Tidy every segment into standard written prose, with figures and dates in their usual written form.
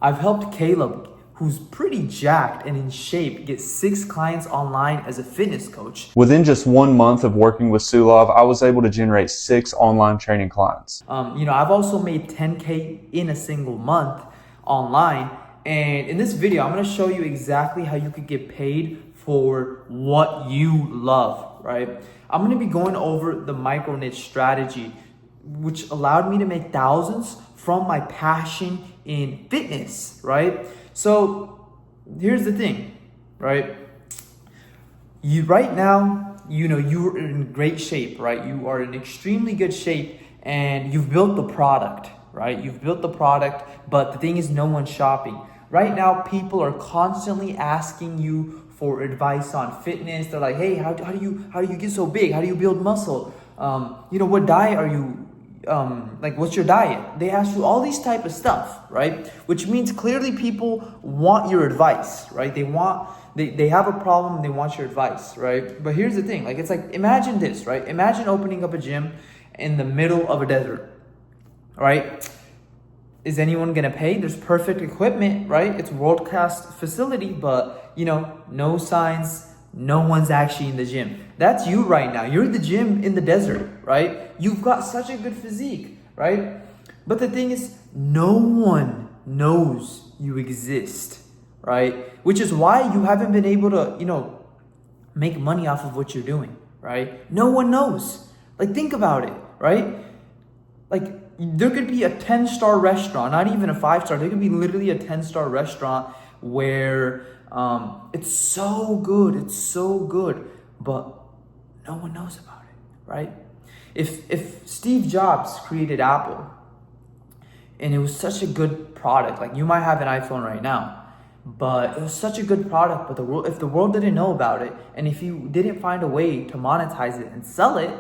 I've helped Caleb, who's pretty jacked and in shape, get 6 clients online as a fitness coach. Within just 1 month of working with Sulov, I was able to generate 6 online training clients. I've also made 10K in a single month online. And in this video, I'm going to show you exactly how you could get paid for what you love, right? I'm going to be going over the micro niche strategy, which allowed me to make thousands from my passion in fitness, right? So here's the thing, right? Right now, you're in great shape, right? You are in extremely good shape and you've built the product, right? You've built the product, but the thing is no one's shopping. Right now, people are constantly asking you for advice on fitness. They're like, hey, how do you get so big? How do you build muscle? What diet are you, what's your diet? They ask you all these type of stuff, right? Which means clearly people want your advice, right? They have a problem and they want your advice, right? But here's the thing, imagine this, right? Imagine opening up a gym in the middle of a desert, right? Is anyone gonna pay? There's perfect equipment, right? It's a world-class facility, but no signs, no one's actually in the gym. That's you right now. You're in the gym in the desert, right? You've got such a good physique, right? But the thing is, no one knows you exist, right? Which is why you haven't been able to, make money off of what you're doing, right? No one knows. Think about it, right? There could be a 10-star restaurant, not even a 5-star. There could be literally a 10-star restaurant where it's so good, but no one knows about it, right? If Steve Jobs created Apple and it was such a good product, you might have an iPhone right now, but it was such a good product, but if the world didn't know about it, and if you didn't find a way to monetize it and sell it,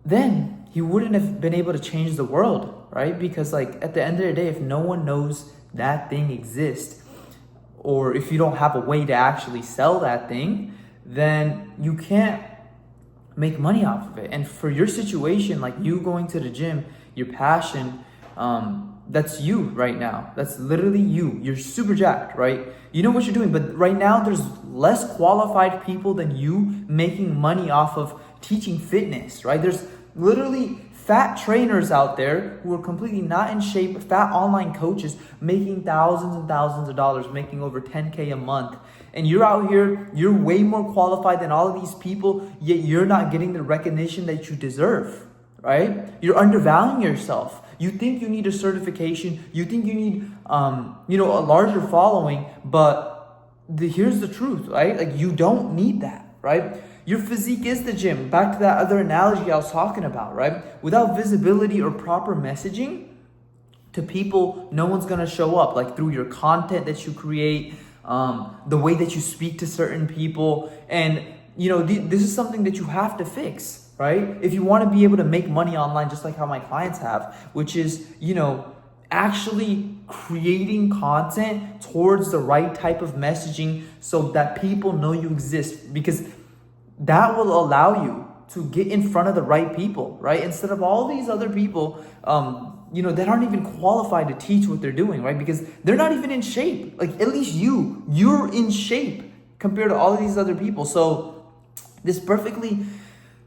then he wouldn't have been able to change the world, right? Because at the end of the day, if no one knows that thing exists, or if you don't have a way to actually sell that thing, then you can't make money off of it. And for your situation, you going to the gym, your passion, that's you right now. That's literally you. You're super jacked, right? You know what you're doing, but right now there's less qualified people than you making money off of teaching fitness, right? There's literally fat trainers out there who are completely not in shape, fat online coaches making thousands and thousands of dollars, making over 10K a month. And you're out here, you're way more qualified than all of these people, yet you're not getting the recognition that you deserve, right? You're undervaluing yourself. You think you need a certification, you think you need, a larger following, but here's the truth, right? You don't need that, right? Your physique is the gym. Back to that other analogy I was talking about, right? Without visibility or proper messaging to people, no one's going to show up, through your content that you create, the way that you speak to certain people. And, this is something that you have to fix, right? If you want to be able to make money online, just like how my clients have, which is, actually creating content towards the right type of messaging so that people know you exist, because that will allow you to get in front of the right people, right? Instead of all these other people, that aren't even qualified to teach what they're doing, right? Because they're not even in shape. At least you're in shape compared to all of these other people. So this perfectly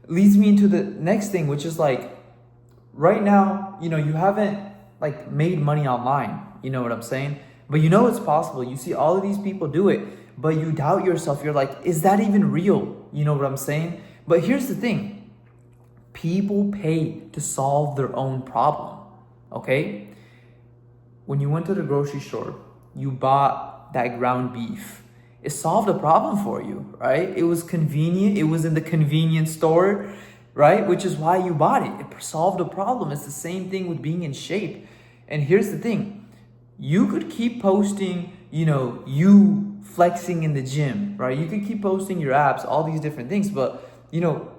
leads me into the next thing, which is right now, you haven't made money online. You know what I'm saying? But it's possible. You see all of these people do it, but you doubt yourself. You're like, is that even real? You know what I'm saying? But here's the thing. People pay to solve their own problem, okay? When you went to the grocery store, you bought that ground beef. It solved a problem for you, right? It was convenient. It was in the convenience store, right? Which is why you bought it. It solved a problem. It's the same thing with being in shape. And here's the thing. You could keep posting, you flexing in the gym, right? You could keep posting your abs, all these different things, but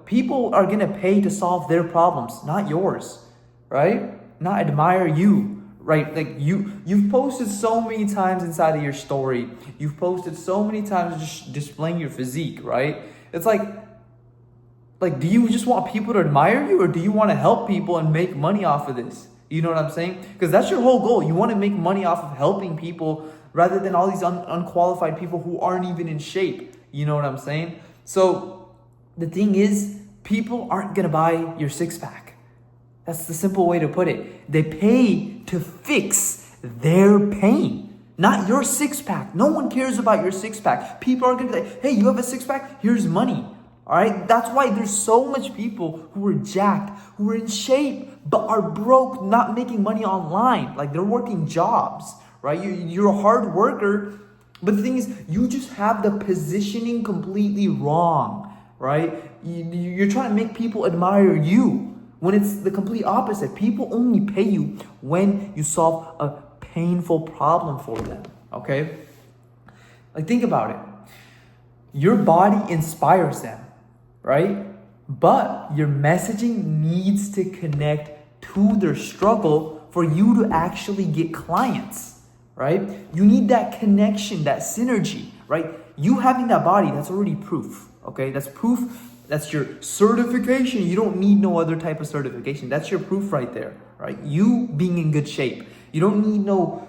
people are gonna pay to solve their problems, not yours, right? Not admire you, right? You've posted so many times inside of your story. You've posted so many times just displaying your physique, right? It's do you just want people to admire you, or do you want to help people and make money off of this? You know what I'm saying? Because that's your whole goal. You want to make money off of helping people rather than all these unqualified people who aren't even in shape. You know what I'm saying? So the thing is, people aren't going to buy your six pack. That's the simple way to put it. They pay to fix their pain, not your six pack. No one cares about your six pack. People are going to be like, hey, you have a six pack? Here's money. All right. That's why there's so much people who are jacked, who are in shape, but are broke, not making money online. Like they're working jobs, right? You're a hard worker, but the thing is, you just have the positioning completely wrong, right? You're trying to make people admire you when it's the complete opposite. People only pay you when you solve a painful problem for them, okay? Like think about it. Your body inspires them, right? But your messaging needs to connect to their struggle for you to actually get clients, right? You need that connection, that synergy, right? You having that body, that's already proof, okay? That's proof. That's your certification. You don't need no other type of certification. That's your proof right there, right? You being in good shape. You don't need no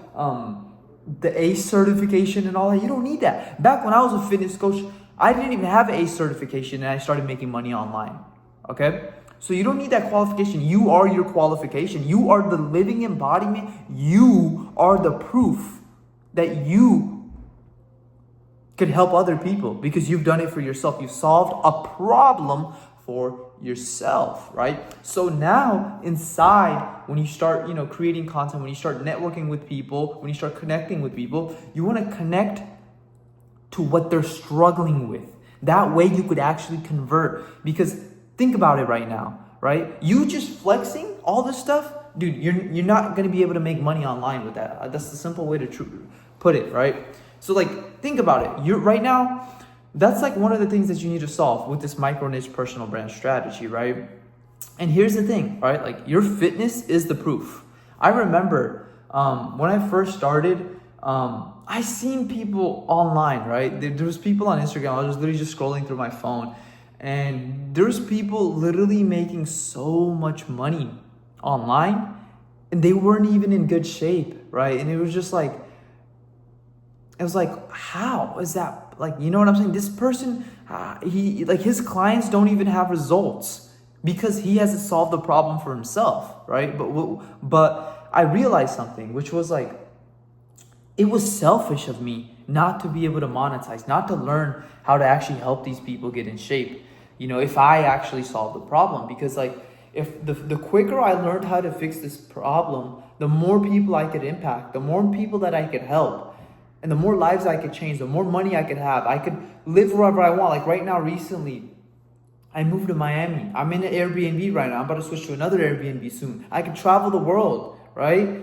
the ACE certification and all that. You don't need that. Back when I was a fitness coach, I didn't even have an ACE certification and I started making money online, okay? So you don't need that qualification. You are your qualification. You are the living embodiment. You are the proof that you could help other people because you've done it for yourself. You've solved a problem for yourself, right? So now inside, when you start, creating content, when you start networking with people, when you start connecting with people, you want to connect to what they're struggling with. That way you could actually convert. Because think about it right now, right? You just flexing all this stuff, dude, you're not going to be able to make money online with that. That's the simple way to put it, right? So like, think about it. You're right now, that's like one of the things that you need to solve with this micro niche personal brand strategy, right? And here's the thing, right? Like your fitness is the proof. I remember when I first started, I seen people online, right? There was people on Instagram. I was literally just scrolling through my phone, and there's people literally making so much money online, and they weren't even in good shape, right? And it was just like, how is that? Like, you know what I'm saying? This person, his clients don't even have results because he hasn't solved the problem for himself, right? But I realized something, which was like, it was selfish of me not to be able to monetize, not to learn how to actually help these people get in shape. If I actually solve the problem, because like, if the quicker I learned how to fix this problem, the more people I could impact, the more people that I could help. And the more lives I could change, the more money I could have. I could live wherever I want. Like right now, recently, I moved to Miami. I'm in an Airbnb right now. I'm about to switch to another Airbnb soon. I could travel the world, right?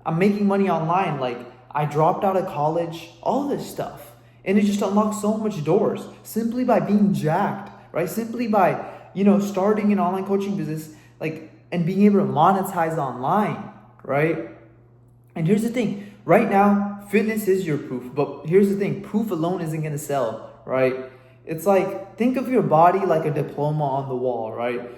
I'm making money online. Like I dropped out of college, all this stuff. And it just unlocks so much doors simply by being jacked, right? Simply by, starting an online coaching business, like, and being able to monetize online, right? And here's the thing. Right now, fitness is your proof, but here's the thing, proof alone isn't going to sell, right? It's like, think of your body like a diploma on the wall, right?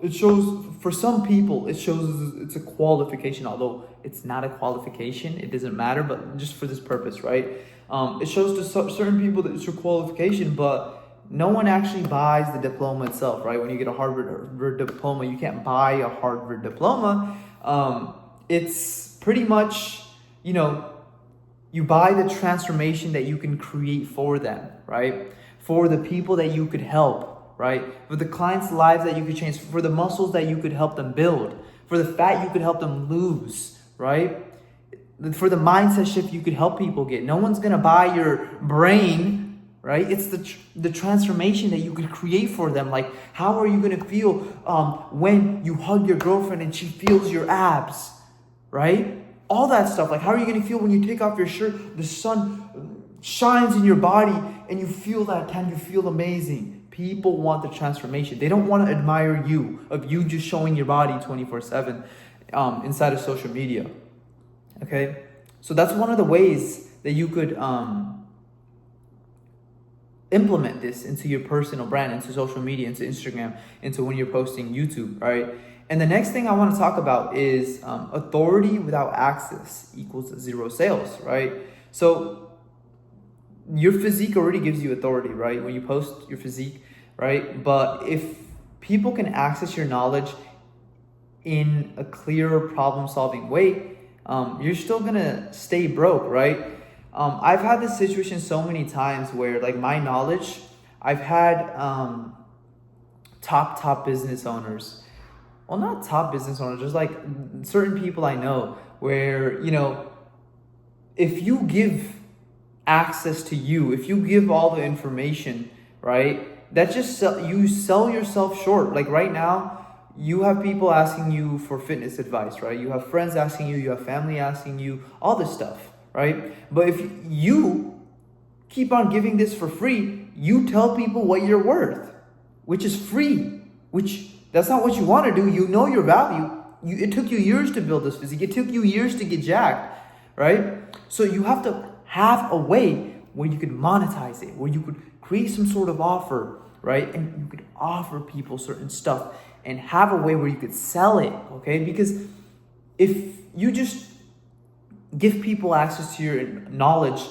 It shows, for some people, it shows it's a qualification, although it's not a qualification, it doesn't matter, but just for this purpose, right? It shows to certain people that it's your qualification, but no one actually buys the diploma itself, right? When you get a Harvard diploma, you can't buy a Harvard diploma. It's pretty much, you buy the transformation that you can create for them, right? For the people that you could help, right? For the clients' lives that you could change, for the muscles that you could help them build, for the fat you could help them lose, right? For the mindset shift you could help people get. No one's gonna buy your brain, right? It's the transformation that you could create for them. Like, how are you gonna feel when you hug your girlfriend and she feels your abs, right? All that stuff. Like, how are you going to feel when you take off your shirt, the sun shines in your body and you feel that tan, you feel amazing. People want the transformation. They don't want to admire you, of you just showing your body 24/7 inside of social media. Okay? So that's one of the ways that you could implement this into your personal brand, into social media, into Instagram, into when you're posting YouTube, right? And the next thing I want to talk about is authority without access equals zero sales, right? So your physique already gives you authority, right? When you post your physique, right? But if people can access your knowledge in a clearer problem-solving way, you're still gonna stay broke, right? I've had this situation so many times where, like, my knowledge, I've had top business owners, well, not top business owners, just like certain people I know where, you know, if you give access to you, if you give all the information, right, that just you sell yourself short. Like right now, you have people asking you for fitness advice, right? You have friends asking you have family asking you, all this stuff, right? But if you keep on giving this for free, you tell people what you're worth, which is free, which that's not what you want to do. You know your value. It took you years to build this physique. It took you years to get jacked, right? So you have to have a way where you could monetize it, where you could create some sort of offer, right? And you could offer people certain stuff and have a way where you could sell it, okay? Because if you just give people access to your knowledge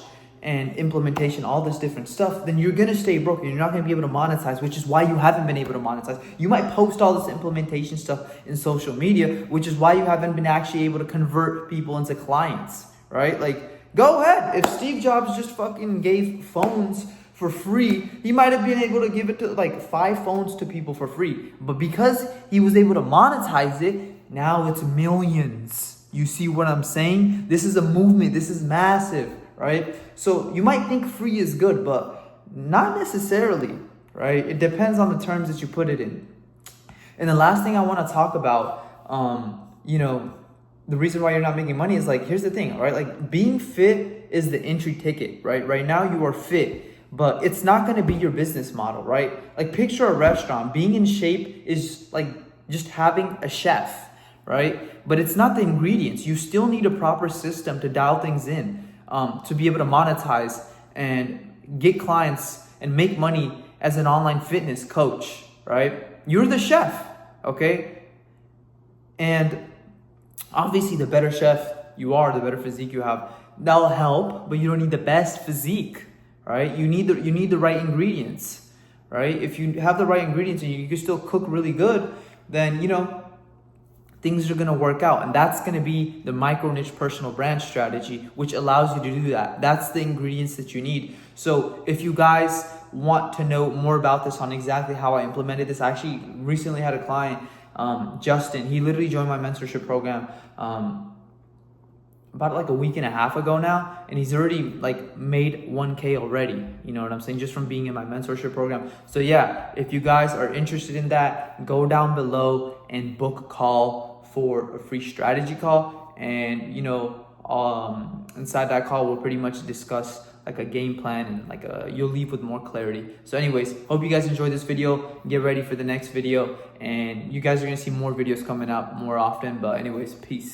and implementation, all this different stuff, then you're gonna stay broke and you're not gonna be able to monetize, which is why you haven't been able to monetize. You might post all this implementation stuff in social media, which is why you haven't been actually able to convert people into clients, right? Like, go ahead. If Steve Jobs just fucking gave phones for free, he might have been able to give it to like 5 phones to people for free. But because he was able to monetize it, now it's millions. You see what I'm saying? This is a movement. This is massive, right? So you might think free is good, but not necessarily, right? It depends on the terms that you put it in. And the last thing I want to talk about, you know, the reason why you're not making money is like, here's the thing, right? Like being fit is the entry ticket, right? Right now you are fit, but it's not going to be your business model, right? Like picture a restaurant. Being in shape is like just having a chef, right? But it's not the ingredients. You still need a proper system to dial things in, to be able to monetize and get clients and make money as an online fitness coach, right? You're the chef, okay? And obviously the better chef you are, the better physique you have, that'll help, but you don't need the best physique, right? You need the right ingredients, right? If you have the right ingredients and you can still cook really good, then, you know, things are going to work out. And that's going to be the micro niche personal brand strategy, which allows you to do that. That's the ingredients that you need. So if you guys want to know more about this on exactly how I implemented this, I actually recently had a client, Justin. He literally joined my mentorship program about like a week and a half ago now, and he's already like made 1K already, you know what I'm saying, just from being in my mentorship program. So yeah, if you guys are interested in that, go down below and book a call for a free strategy call. And you know, inside that call we'll pretty much discuss like a game plan and like you'll leave with more clarity. So anyways, hope you guys enjoyed this video. Get ready for the next video, and you guys are gonna see more videos coming out more often. But anyways, peace.